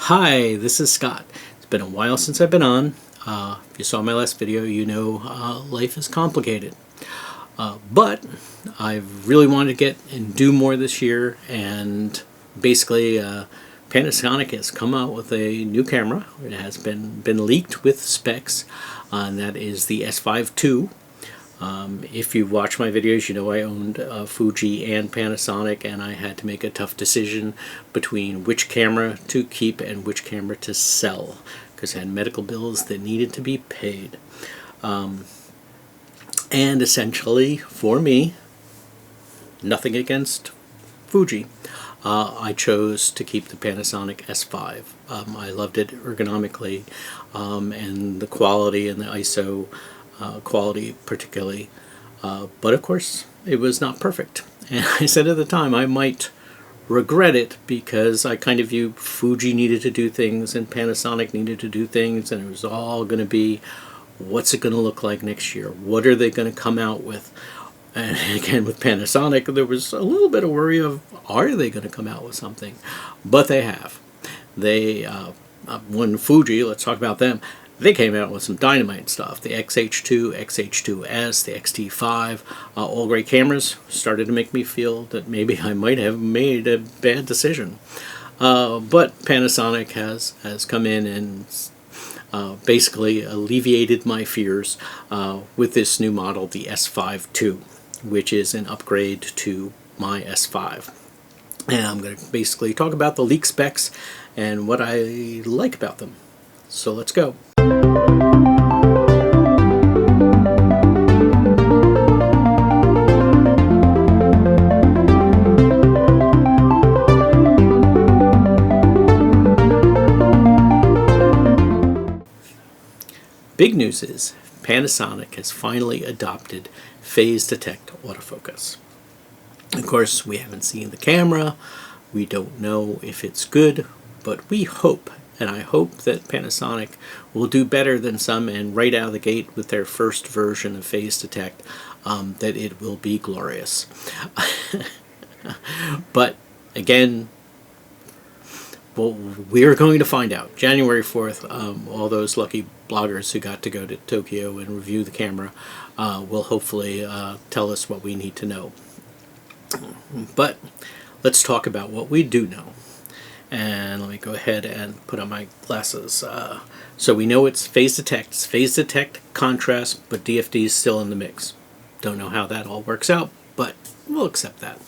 Hi, this is Scott. It's been a while since I've been on. If you saw my last video, you know life is complicated. But I really wanted to get and do more this year, and basically Panasonic has come out with a new camera. It has been leaked with specs, and that is the S5II. If you've watched my videos, you know I owned Fuji and Panasonic, and I had to make a tough decision between which camera to keep and which camera to sell, because I had medical bills that needed to be paid. And essentially, for me, nothing against Fuji, I chose to keep the Panasonic S5. I loved it ergonomically, and the quality and the ISO quality particularly, but of course it was not perfect, and I said at the time I might regret it, because I kind of viewed Fuji needed to do things and Panasonic needed to do things, and it was all going to be, what's it going to look like next year, what are they going to come out with. And again, with Panasonic there was a little bit of worry of, are they going to come out with something? But they have. They when Fuji, let's talk about them, they came out with some dynamite stuff. The XH2, XH2S, the XT5, all great cameras. Started to make me feel that maybe I might have made a bad decision. But Panasonic has come in and basically alleviated my fears with this new model, the S5II, which is an upgrade to my S5. And I'm going to basically talk about the leak specs and what I like about them. So let's go. Big news is Panasonic has finally adopted phase detect autofocus. Of course, we haven't seen the camera, we don't know if it's good, but we hope, and I hope that Panasonic will do better than some, and right out of the gate with their first version of phase detect, that it will be glorious. But again, well, we're going to find out. January 4th, all those lucky bloggers who got to go to Tokyo and review the camera will hopefully tell us what we need to know. But let's talk about what we do know. And let me go ahead and put on my glasses. So we know it's phase detect. It's phase detect, contrast, but DFD is still in the mix. Don't know how that all works out, but we'll accept that.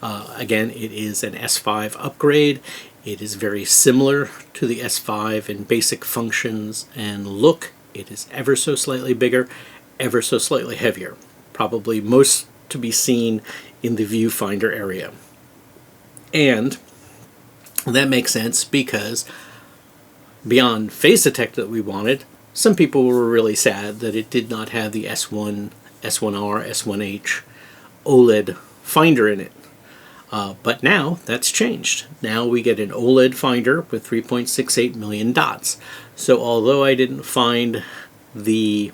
Again, it is an S5 upgrade. It is very similar to the S5 in basic functions and look. It is ever so slightly bigger, ever so slightly heavier. Probably most to be seen in the viewfinder area. And that makes sense because beyond phase detect that we wanted, some people were really sad that it did not have the S1, S1R, S1H OLED finder in it. But now that's changed. Now we get an OLED finder with 3.68 million dots. So although I didn't find the,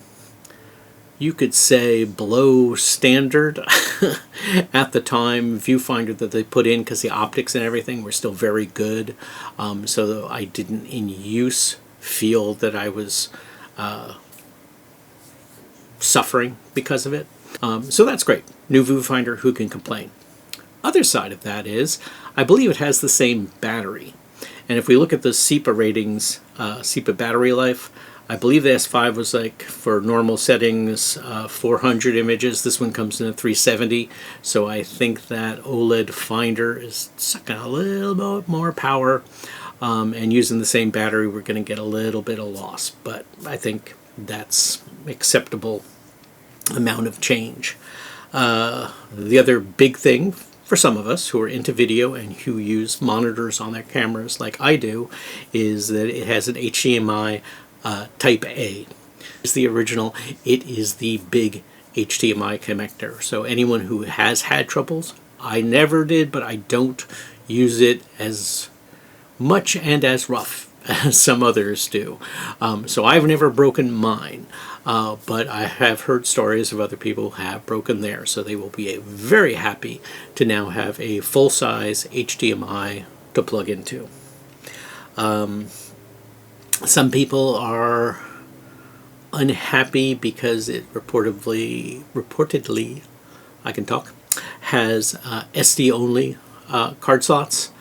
you could say, below standard at the time viewfinder that they put in, because the optics and everything were still very good, so I didn't in use feel that I was suffering because of it. So that's great. New viewfinder, who can complain? Other side of that is, I believe it has the same battery. And if we look at the SEPA ratings, SEPA battery life, I believe the S5 was like, for normal settings, 400 images. This one comes in at 370. So I think that OLED finder is sucking a little bit more power. And using the same battery, we're going to get a little bit of loss. But I think that's acceptable amount of change. The other big thing for some of us who are into video and who use monitors on their cameras like I do, is that it has an HDMI Type A. It's the original. It is the big HDMI connector. So anyone who has had troubles, I never did, but I don't use it as much and as rough as some others do. So I've never broken mine, but I have heard stories of other people who have broken theirs. So they will be very happy to now have a full-size HDMI to plug into. Some people are unhappy because it reportedly, I can talk, has SD only card slots.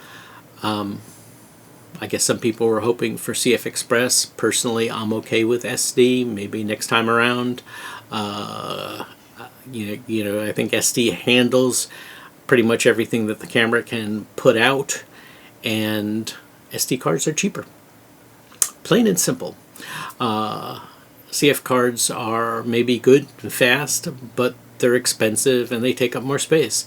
I guess some people were hoping for CF Express. Personally, I'm okay with SD. Maybe next time around. You know, I think SD handles pretty much everything that the camera can put out, and SD cards are cheaper. Plain and simple. CF cards are maybe good and fast, but they're expensive and they take up more space.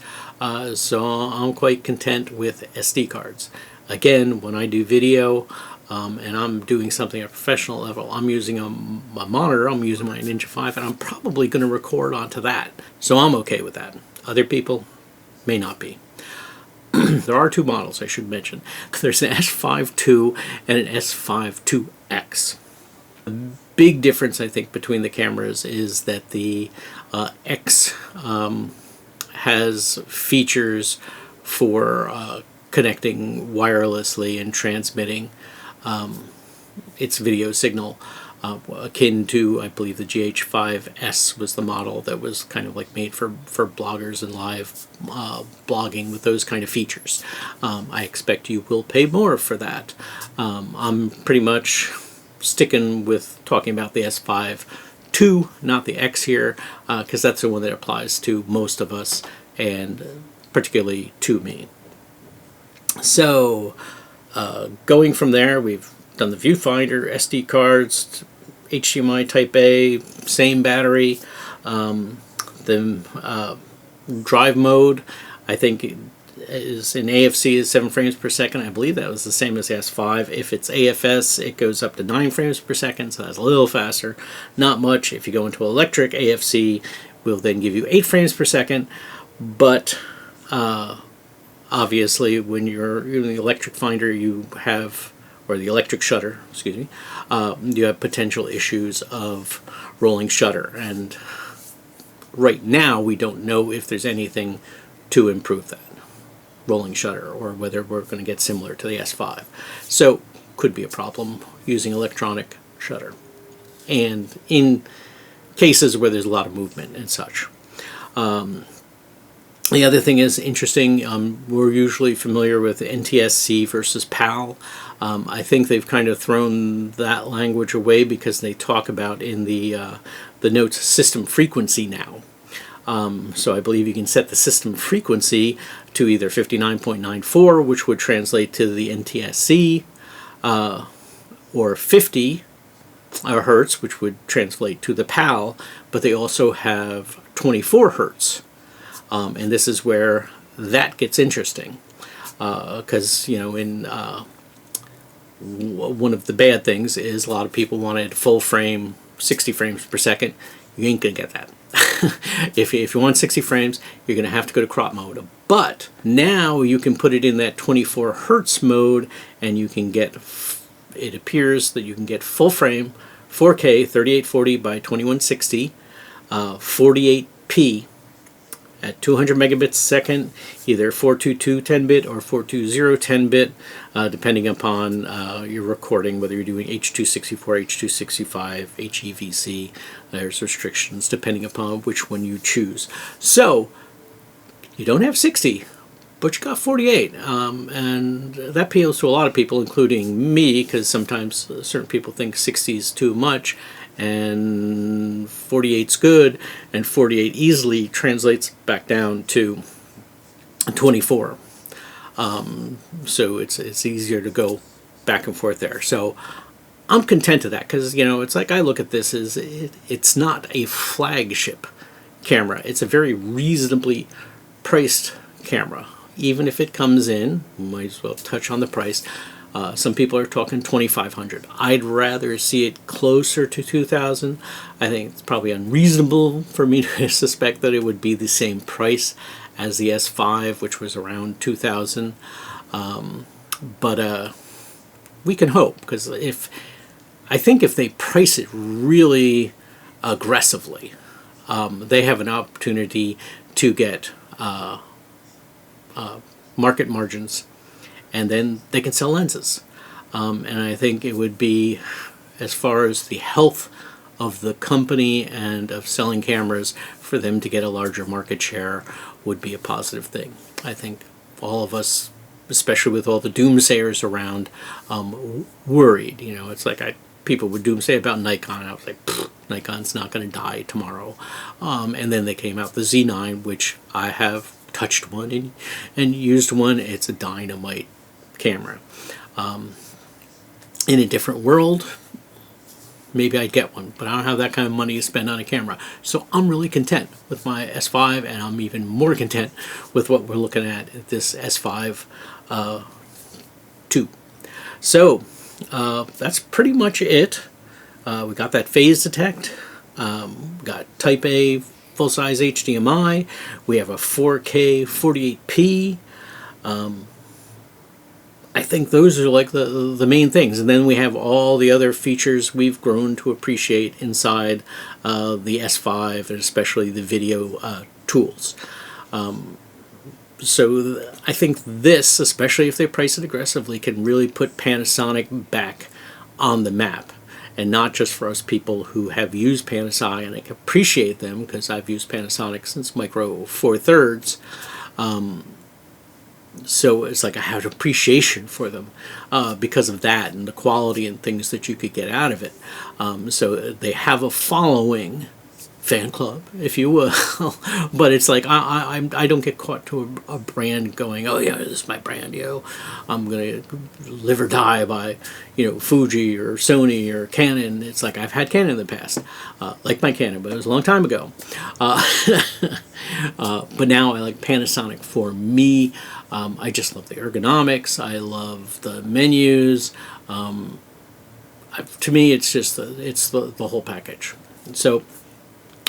So I'm quite content with SD cards. Again, when I do video and I'm doing something at a professional level, I'm using a monitor, I'm using my Ninja 5, and I'm probably going to record onto that. So I'm okay with that. Other people may not be. There are two models I should mention. There's an S5II and an S5IIX. The big difference I think between the cameras is that the X has features for connecting wirelessly and transmitting its video signal, akin to, I believe, the GH5S was the model that was kind of like made for bloggers and live blogging with those kind of features. I expect you will pay more for that. I'm pretty much sticking with talking about the S5II, not the X here, because that's the one that applies to most of us, and particularly to me. So, going from there, we've done the viewfinder, SD cards, HDMI Type A, same battery. The drive mode, I think, is in AFC is 7 frames per second. I believe that was the same as the S5. If it's AFS, it goes up to 9 frames per second, so that's a little faster. Not much. If you go into electric, AFC will then give you 8 frames per second, but obviously when you're in the electric finder, you have, or the electric shutter, excuse me, you have potential issues of rolling shutter, and right now we don't know if there's anything to improve that rolling shutter, or whether we're going to get similar to the S5. So could be a problem using electronic shutter, and in cases where there's a lot of movement and such. The other thing is interesting, we're usually familiar with NTSC versus PAL. I think they've kind of thrown that language away because they talk about in the notes system frequency now. So I believe you can set the system frequency to either 59.94, which would translate to the NTSC, or 50 hertz, which would translate to the PAL, but they also have 24 hertz. And this is where that gets interesting, because, you know, in one of the bad things is a lot of people wanted full frame, 60 frames per second. You ain't going to get that. If you want 60 frames, you're going to have to go to crop mode. But now you can put it in that 24 hertz mode, and you can get, it appears that you can get full frame, 4K, 3840 by 2160, 48p, at 200 megabits a second, either 422 10-bit or 420 10-bit, depending upon your recording, whether you're doing H.264, H.265, HEVC. There's restrictions depending upon which one you choose. So, you don't have 60, but you got 48, and that appeals to a lot of people, including me, because sometimes certain people think 60 is too much, and 48's good, and 48 easily translates back down to 24. So it's easier to go back and forth there. So I'm content with that, because, you know, it's like I look at this as it's not a flagship camera. It's a very reasonably priced camera. Even if it comes in, might as well touch on the price. Some people are talking $2,500. I'd rather see it closer to $2,000. I think it's probably unreasonable for me to suspect that it would be the same price as the S5, which was around $2,000. But we can hope, because I think if they price it really aggressively, they have an opportunity to get market margins, and then they can sell lenses. And I think it would be, as far as the health of the company and of selling cameras, for them to get a larger market share would be a positive thing. I think all of us, especially with all the doomsayers around, worried. You know, it's like people would doomsay about Nikon. I was like, Nikon's not going to die tomorrow. And then they came out the Z9, which I have touched one and used one. It's a dynamite camera. In a different world, maybe I'd get one, but I don't have that kind of money to spend on a camera. So I'm really content with my S5, and I'm even more content with what we're looking at this S5II. So that's pretty much it. We got that phase detect. We got Type A full-size HDMI. We have a 4K 48p. I think those are like the main things, and then we have all the other features we've grown to appreciate inside the S5, and especially the video tools. So I think this, especially if they price it aggressively, can really put Panasonic back on the map. And not just for us people who have used Panasonic and I can appreciate them, because I've used Panasonic since Micro Four Thirds. So it's like I have appreciation for them because of that and the quality and things that you could get out of it. So they have a following, fan club, if you will. But it's like I don't get caught to a brand going, oh yeah, this is my brand, I'm gonna live or die by, Fuji or Sony or Canon. It's like I've had Canon in the past, like my Canon, but it was a long time ago. But now I like Panasonic for me. I just love the ergonomics. I love the menus. To me, it's just the whole package. So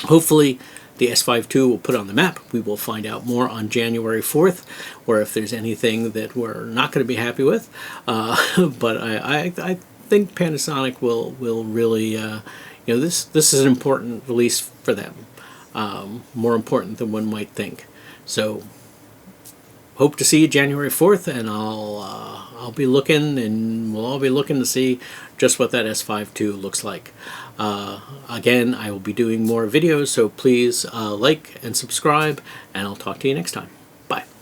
hopefully the S5II will put on the map. We will find out more on January 4th, or if there's anything that we're not going to be happy with. But I think Panasonic will really, this is an important release for them, more important than one might think. So hope to see you January 4th, and I'll be looking, and we'll all be looking to see just what that S5II looks like. Again, I will be doing more videos, so please like and subscribe, and I'll talk to you next time. Bye.